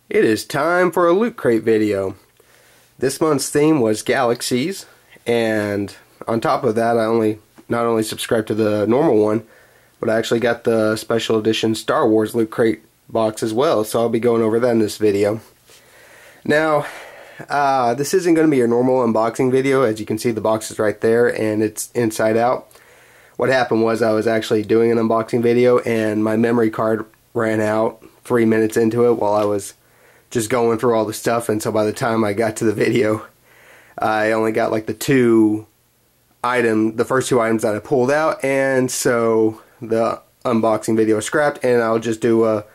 It is time for a Loot Crate video. This month's theme was Galaxies, and on top of that I not only subscribed to the normal one, but I actually got the special edition Star Wars Loot Crate box as well, so I'll be going over that in this video. Now, this isn't going to be your normal unboxing video. As you can see, the box is right there and it's inside out. What happened was I was actually doing an unboxing video and my memory card ran out 3 minutes into it while I was just going through all the stuff, and so by the time I got to the video, I only got like the first two items that I pulled out, and so the unboxing video is scrapped, and I'll just do a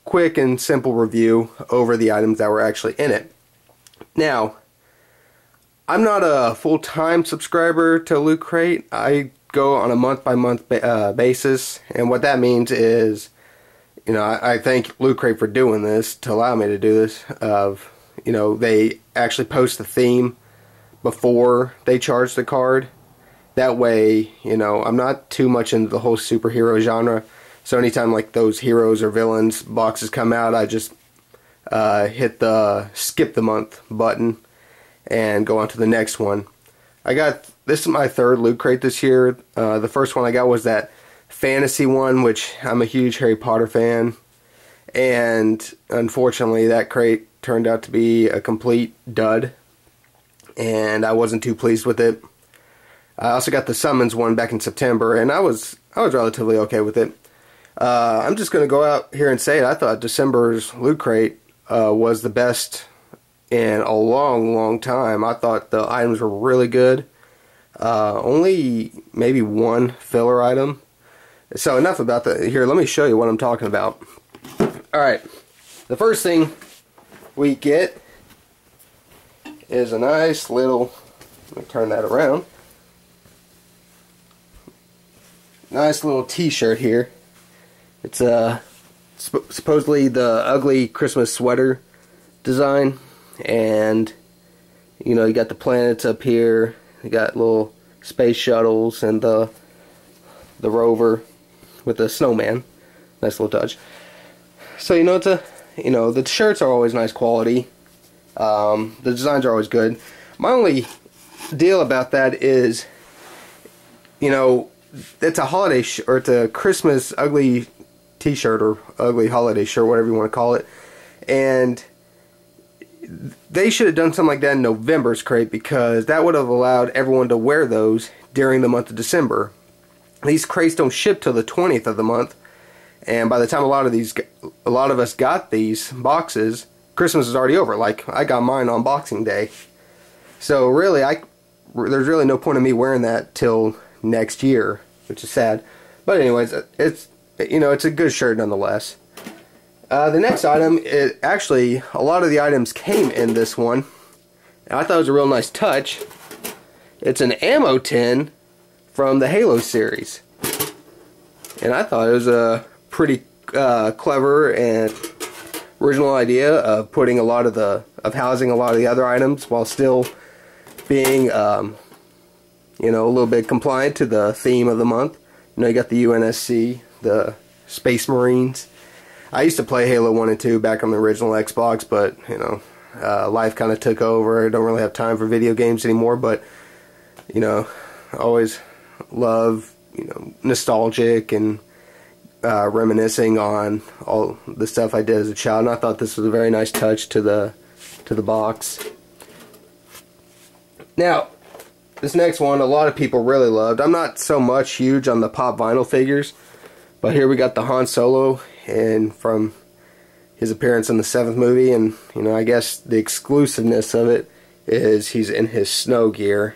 quick and simple review over the items that were actually in it. Now, I'm not a full-time subscriber to Loot Crate. I go on a month-by-month basis, and what that means is, you know, I thank Loot Crate for doing this, to allow me to do this. You know, they actually post the theme before they charge the card. That way, you know, I'm not too much into the whole superhero genre. So anytime like those heroes or villains boxes come out, I just hit the skip the month button and go on to the next one. This is my third Loot Crate this year. The first one I got was that fantasy one, which I'm a huge Harry Potter fan, and unfortunately that crate turned out to be a complete dud, and I wasn't too pleased with it. I also got the Summons one back in September, and I was relatively okay with it. I'm just going to go out here and say it. I thought December's Loot Crate was the best in a long time. I thought the items were really good. Only maybe one filler item. So enough about that. Here, let me show you what I'm talking about. Alright, the first thing we get is a nice little, let me turn that around, nice little t-shirt here. It's supposedly the ugly Christmas sweater design, and you know, you got the planets up here, you got little space shuttles and the rover with the snowman. Nice little touch. So you know, the shirts are always nice quality. The designs are always good. My only deal about that is, you know, it's a holiday or it's a Christmas ugly t-shirt or ugly holiday shirt, whatever you want to call it, and they should have done something like that in November's crate, because that would have allowed everyone to wear those during the month of December. These crates don't ship till the 20th of the month, and by the time a lot of us got these boxes, Christmas is already over. Like, I got mine on Boxing Day, so really, there's really no point in me wearing that till next year, which is sad. But anyways, it's a good shirt nonetheless. The next item, actually, a lot of the items came in this one, and I thought it was a real nice touch. It's an ammo tin from the Halo series, and I thought it was a pretty clever and original idea of putting housing a lot of the other items while still being, you know, a little bit compliant to the theme of the month. You know, you got the UNSC, the Space Marines. I used to play Halo 1 and 2 back on the original Xbox, but, you know, life kind of took over. I don't really have time for video games anymore, but, you know, I always love, you know, nostalgic and reminiscing on all the stuff I did as a child, and I thought this was a very nice touch to the box. Now, this next one, a lot of people really loved. I'm not so much huge on the pop vinyl figures, but here we got the Han Solo, and from his appearance in the 7th movie, and you know, I guess the exclusiveness of it is he's in his snow gear.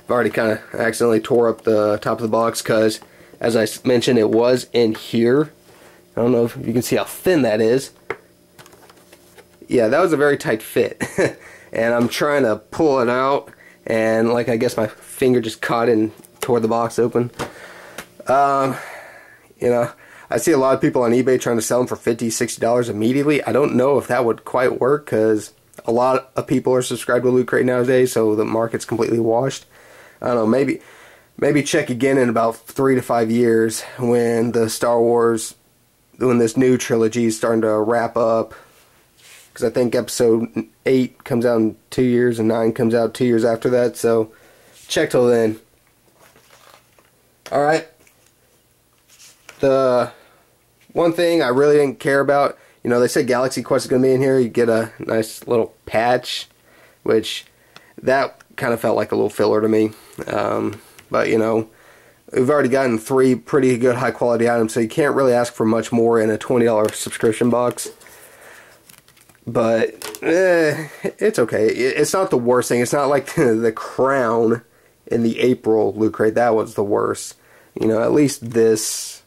I've already kind of accidentally tore up the top of the box because, as I mentioned, it was in here. I don't know if you can see how thin that is. Yeah, that was a very tight fit. And I'm trying to pull it out, and like, I guess my finger just caught and tore the box open. You know, I see a lot of people on eBay trying to sell them for $50, $60 immediately. I don't know if that would quite work, because a lot of people are subscribed to Loot Crate nowadays, so the market's completely washed. I don't know, maybe check again in about 3 to 5 years when the Star Wars, when this new trilogy is starting to wrap up, because I think episode 8 comes out in 2 years and 9 comes out 2 years after that, so check till then. Alright, the one thing I really didn't care about, you know, they said Galaxy Quest is going to be in here. You get a nice little patch, which that kind of felt like a little filler to me. But, you know, we've already gotten 3 pretty good high quality items, so you can't really ask for much more in a $20 subscription box. But, it's okay. It's not the worst thing. It's not like the Crown in the April Loot Crate. That was the worst. You know, at least this,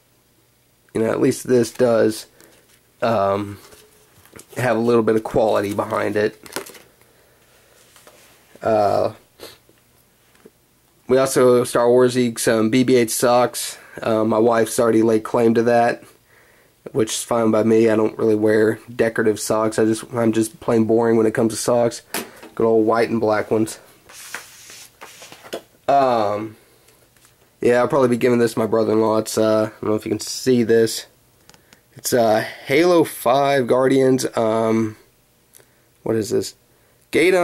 does have a little bit of quality behind it. We also Star Warsy some BB-8 socks. My wife's already laid claim to that, which is fine by me. I don't really wear decorative socks. I'm just plain boring when it comes to socks. Good old white and black ones. Yeah, I'll probably be giving this to my brother-in-law. It's I don't know if you can see this. It's Halo 5 Guardians. What is this? Game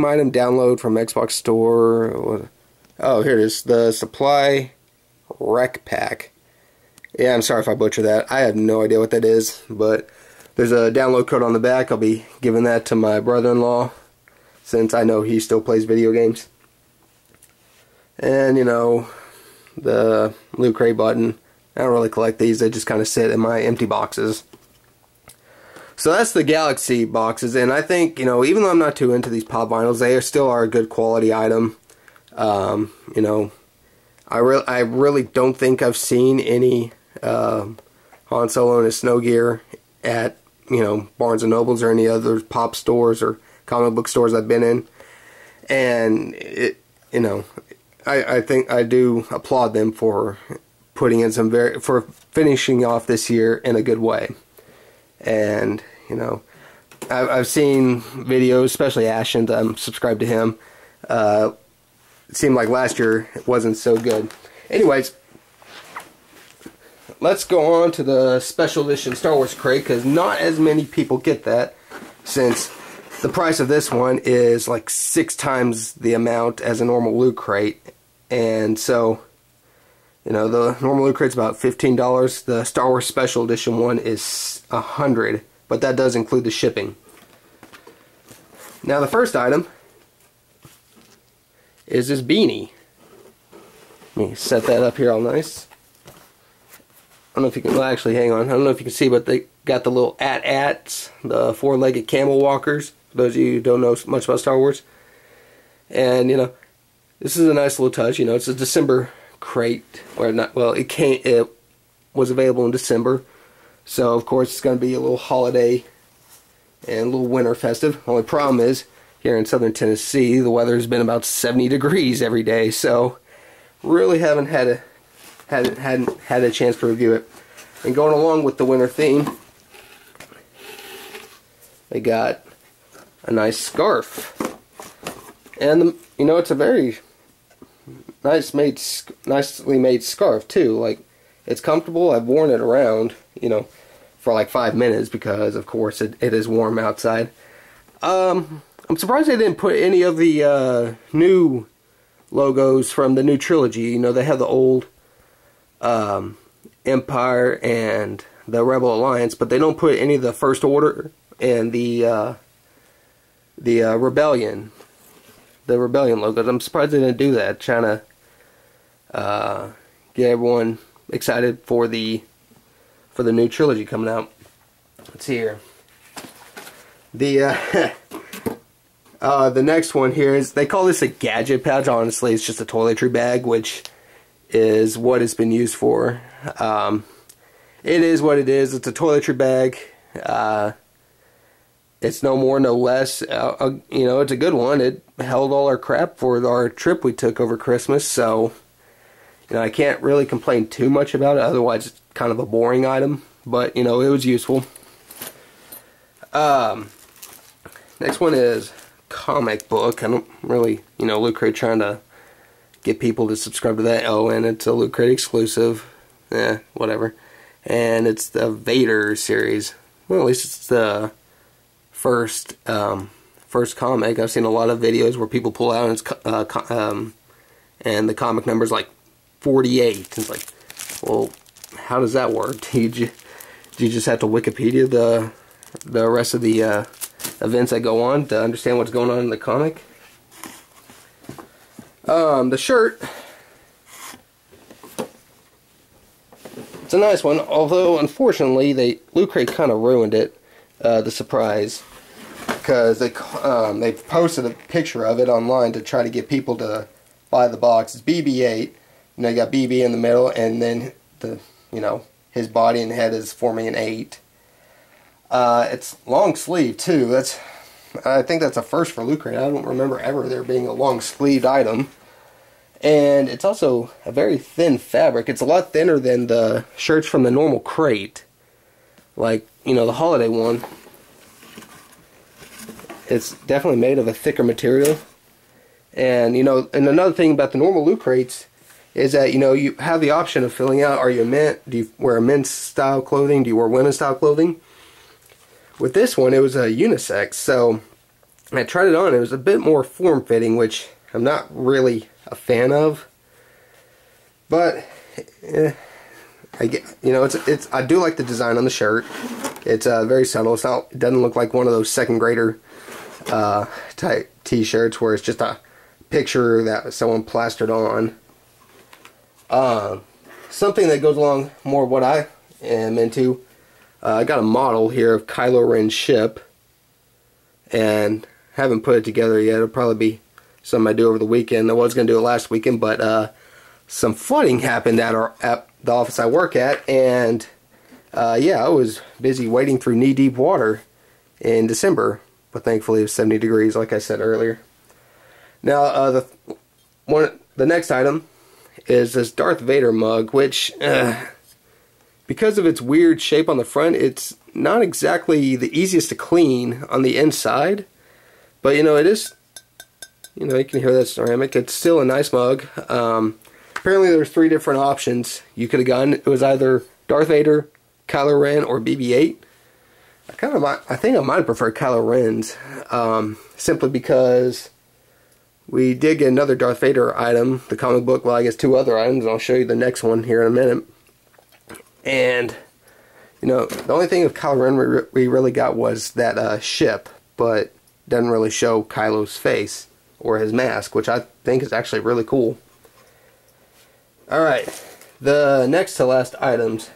item download from Xbox Store. Oh, here it is. The Supply Rec Pack. Yeah, I'm sorry if I butcher that. I have no idea what that is, but there's a download code on the back. I'll be giving that to my brother-in-law, since I know he still plays video games. And, you know, the Loot Crate button. I don't really collect these. They just kind of sit in my empty boxes. So that's the Galaxy boxes, and I think, you know, even though I'm not too into these pop vinyls, they still are a good quality item. You know, I really don't think I've seen any Han Solo and his snow gear at, you know, Barnes & Nobles or any other pop stores or comic book stores I've been in. And, you know, I think I do applaud them for putting in for finishing off this year in a good way. And, you know, I've seen videos, especially Ashton, I'm subscribed to him. It seemed like last year it wasn't so good. Anyways, let's go on to the special edition Star Wars crate, because not as many people get that, since the price of this one is like 6 times the amount as a normal Loot Crate. And so, you know, the normal Loot Crate's about $15. The Star Wars Special Edition one is $100, but that does include the shipping. Now, the first item is this beanie. Let me set that up here all nice. I don't know if you can, well, actually, hang on. I don't know if you can see, but they got the little AT-ATs, the 4-legged camel walkers, for those of you who don't know much about Star Wars. And, you know, this is a nice little touch. You know, it's a December crate, or not, well, it was available in December, so of course it's going to be a little holiday and a little winter festive. Only problem is, here in southern Tennessee, the weather's been about 70 degrees every day, so really haven't had a chance to review it. And going along with the winter theme, they got a nice scarf. And you know, it's a very nicely made scarf too. Like, it's comfortable. I've worn it around, you know, for like 5 minutes because, of course, it is warm outside. I'm surprised they didn't put any of the new logos from the new trilogy. You know, they have the old Empire and the Rebel Alliance, but they don't put any of the First Order and the Rebellion. The Rebellion logos. I'm surprised they didn't do that. Trying to get everyone excited for the new trilogy coming out. Let's see here. The next one here is, they call this a gadget pouch. Honestly, it's just a toiletry bag, which is what it's been used for. It is what it is. It's a toiletry bag. It's no more, no less. You know, it's a good one. It held all our crap for our trip we took over Christmas, so, you know, I can't really complain too much about it. Otherwise, it's kind of a boring item, but, you know, it was useful. Next one is comic book. I don't really, you know, Loot Crate trying to get people to subscribe to that. Oh, and it's a Loot Crate exclusive. Whatever. And it's the Vader series. Well, at least it's the first comic. I've seen a lot of videos where people pull out and and the comic number is like 48. It's like, well, how does that work? Do you just have to Wikipedia the rest of the events that go on to understand what's going on in the comic? The shirt, it's a nice one, although unfortunately Loot Crate kind of ruined it, the surprise, because they posted a picture of it online to try to get people to buy the box. It's BB-8. You know, you got BB in the middle, and then his body and head is forming an 8. It's long sleeve too. I think that's a first for Loot Crate. I don't remember ever there being a long sleeved item. And it's also a very thin fabric. It's a lot thinner than the shirts from the normal crate. Like, the holiday one. It's definitely made of a thicker material. And, and another thing about the normal Loot Crates is that, you have the option of filling out, do you wear men's style clothing? Do you wear women's style clothing? With this one, it was a unisex, so I tried it on. It was a bit more form-fitting, which I'm not really a fan of. But, I do like the design on the shirt. It's very subtle. It doesn't look like one of those second grader type t-shirts where it's just a picture that someone plastered on. Something that goes along more what I am into. I got a model here of Kylo Ren's ship, and haven't put it together yet. It'll probably be something I do over the weekend. I was going to do it last weekend, but some flooding happened at the office I work at, and yeah, I was busy wading through knee-deep water in December, but thankfully it was 70 degrees, like I said earlier. Now, the next item is this Darth Vader mug, which, because of its weird shape on the front, it's not exactly the easiest to clean on the inside. But, it is, you can hear that ceramic. It's still a nice mug. Apparently there's 3 different options you could have gotten. It was either Darth Vader, Kylo Ren, or BB-8. I think I might prefer Kylo Ren's, simply because we did get another Darth Vader item, the comic book. Well, I guess 2 other items, and I'll show you the next one here in a minute. And, the only thing of Kylo Ren we really got was that ship, but doesn't really show Kylo's face or his mask, which I think is actually really cool. Alright, the next to last items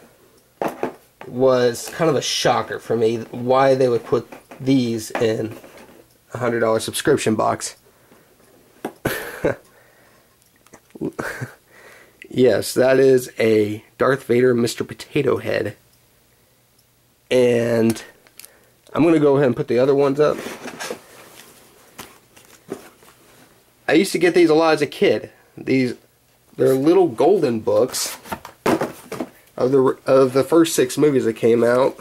was kind of a shocker for me, why they would put these in a $100 subscription box. Yes, that is a Darth Vader Mr. Potato Head. And I'm going to go ahead and put the other ones up. I used to get these a lot as a kid. They're little golden books of the first 6 movies that came out.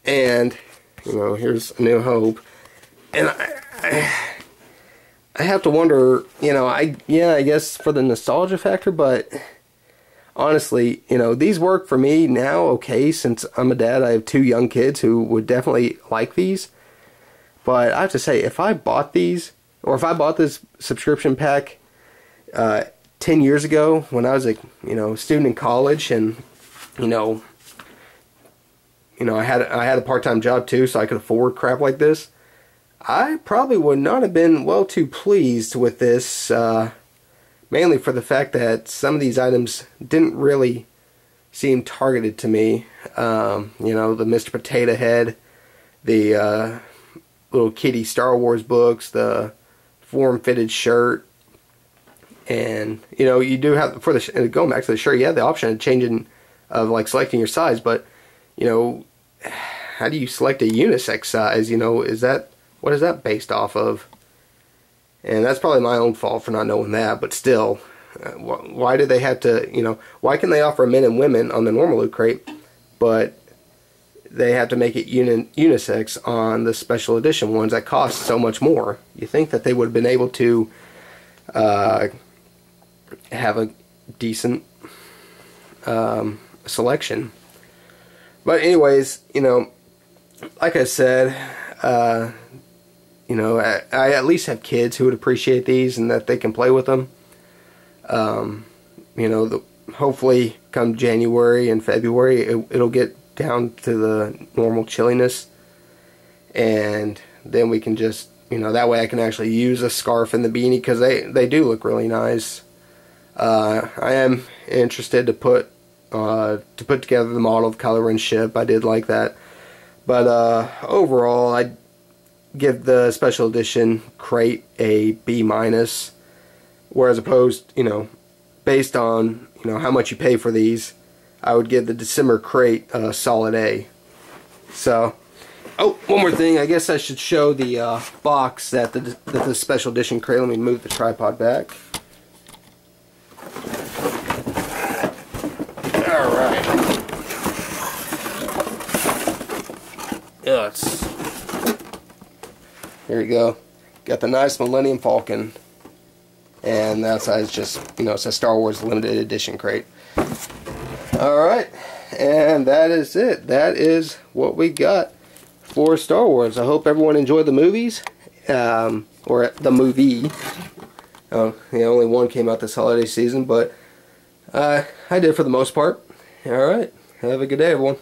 And, here's A New Hope. And I have to wonder, I guess for the nostalgia factor, but honestly, these work for me now, okay, since I'm a dad. I have 2 young kids who would definitely like these. But I have to say, if I bought these, or if I bought this subscription pack 10 years ago when I was a student in college, and I had a part-time job too, so I could afford crap like this, I probably would not have been well too pleased with this, mainly for the fact that some of these items didn't really seem targeted to me. The Mr. Potato Head, the little kitty Star Wars books, the form-fitted shirt, and you do have, for the going back to the shirt, you have the option of changing, of like selecting your size, but how do you select a unisex size? What is that based off of? And that's probably my own fault for not knowing that, but still, why do they have to, why can they offer men and women on the normal Loot Crate, but they have to make it unisex on the special edition ones that cost so much more? You think that they would have been able to have a decent selection. But anyways, like I said, you know, I at least have kids who would appreciate these and that they can play with them. You know, hopefully come January and February, it'll get down to the normal chilliness, and then we can just, you know, that way I can actually use a scarf and the beanie, because they do look really nice. I am interested to put together the model of Kylo Ren's ship. I did like that, but overall I'd give the special edition crate a B-, whereas opposed, you know, based on, you know, how much you pay for these, I would give the December crate a solid A. So, oh, one more thing. I guess I should show the box that the special edition crate. Let me move the tripod back. All right. Yeah, here we go. Got the nice Millennium Falcon. And that size just, you know, it's a Star Wars limited edition crate. Alright, and that is it. That is what we got for Star Wars. I hope everyone enjoyed the movies, or the movie. Oh, yeah, only one came out this holiday season, but I did for the most part. Alright, have a good day, everyone.